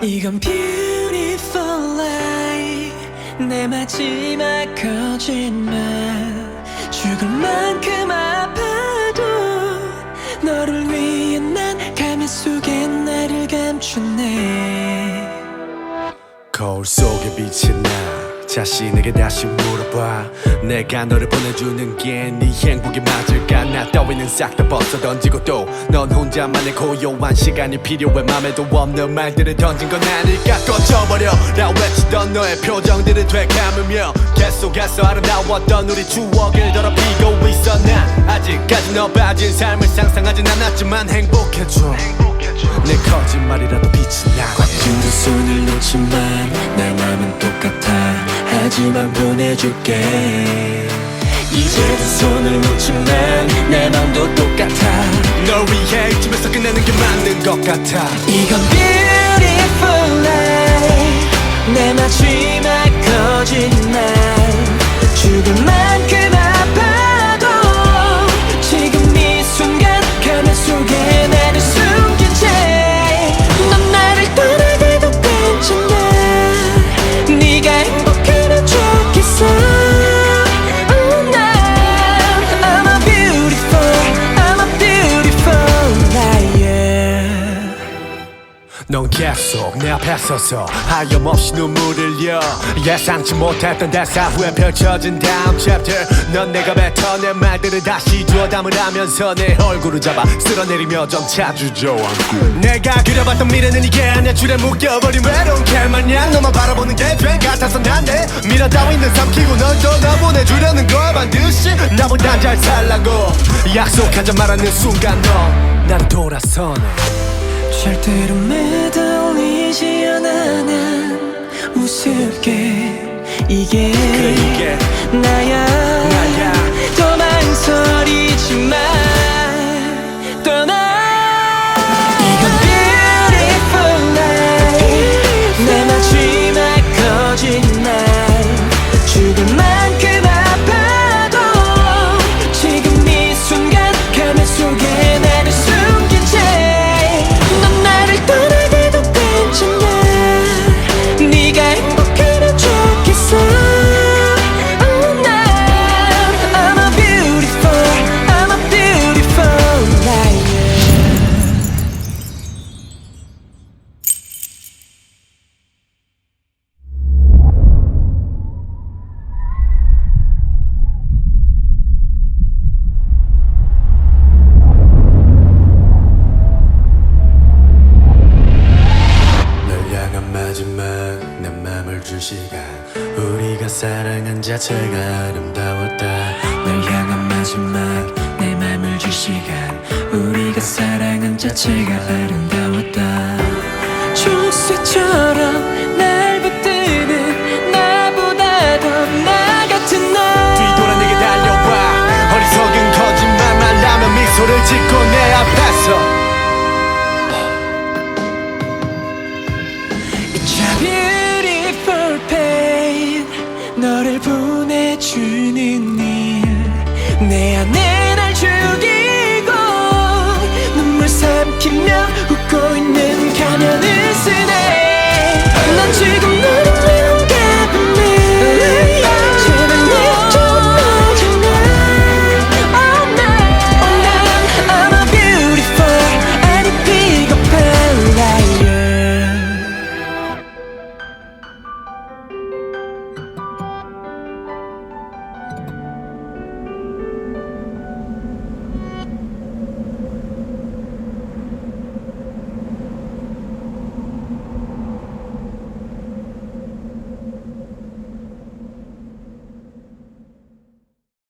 이건 beautiful life, 내 마지막 거짓말. 죽을 만큼 아파도 너를 위해 난 가면 속에 나를 감추네. 거울 속에 비친 나 자신에게 다시 물어봐. 내가 너를 보내주는 게 네 행복이 맞을까? 나 따위는 싹 다 벗어 던지고 또 넌 혼자만의 고요한 시간이 필요해. 맘에도 없는 말들을 던진 건 아닐까? 꺼져버려 라 외치던 너의 표정들을 되감으며 계속해서 아름다웠던 우리 추억을 더럽히고 있어. 난 아직까지 너 빠진 삶을 상상하진 않았지만 행복해져. 내 거짓말이라도 빛이 나. 꽉 쥐는 손을 놓지만 내 맘은 똑같아. 하지만 보내줄게. 이제는 손을 놓지만 내 맘도 똑같아. 널 위해 이쯤에서 끝내는 게 맞는 것 같아. 이건 beautiful life, 내 마지막 거짓말. 죽을 만큼 아파도 지금 이 순간 가면 속에 나를 숨긴 채 넌 나를 떠나가도 괜찮아. 네가 행복하면 좋겠어. Oh, I'm a beautiful liar. 넌 계속 내 앞에 서서 하염없이 눈물을 흘려. 예상치 못했던 대사 후에 펼쳐진 다음 챕터. 넌 내가 뱉어낸 말들을 다시 주워 담으라면서 내 얼굴을 잡아 쓸어내리며 점차 주저앉고. 내가 그려봤던 미래는 이게 아니야. 줄에 묶여버린 외로운 개마냥 너만 바라보는 게 죄 같아서 난데 미련 따위는 삼키고 널 떠나보내주려는 거야. 반드시 나보단 잘 살라고 약속하자 말하는 순간 너 나를 돌아서네. 절대로 매달리지 않아. 난 우습게 이게 그래 이게 나야. 더 망설이지 마. 떠나. 이건 beautiful life, 내 마지막 거짓말. 죽을 만큼 아파도 지금 이 순간 가면 속에 나를 숨긴 채 넌 나를 떠나가도 괜찮아. 네가 행복하면 좋겠어. Oh, I'm a beautiful liar. 널 향한 마지막 내 맘을 줄 시간. 우리가 사랑한 자체가 아름다웠다. 널 향한 마지막 내 맘을 줄 시간. 우리가 사랑한 자체가 아름다웠다. 족쇄처럼 날 붙드는 나보다 더 나 같은 너. 뒤돌아 내게 달려와. 어리석은 거짓말만 하며 미소를 짓고 내 앞에서. It's a beautiful pain, 너를 보내주는 일. 내 안에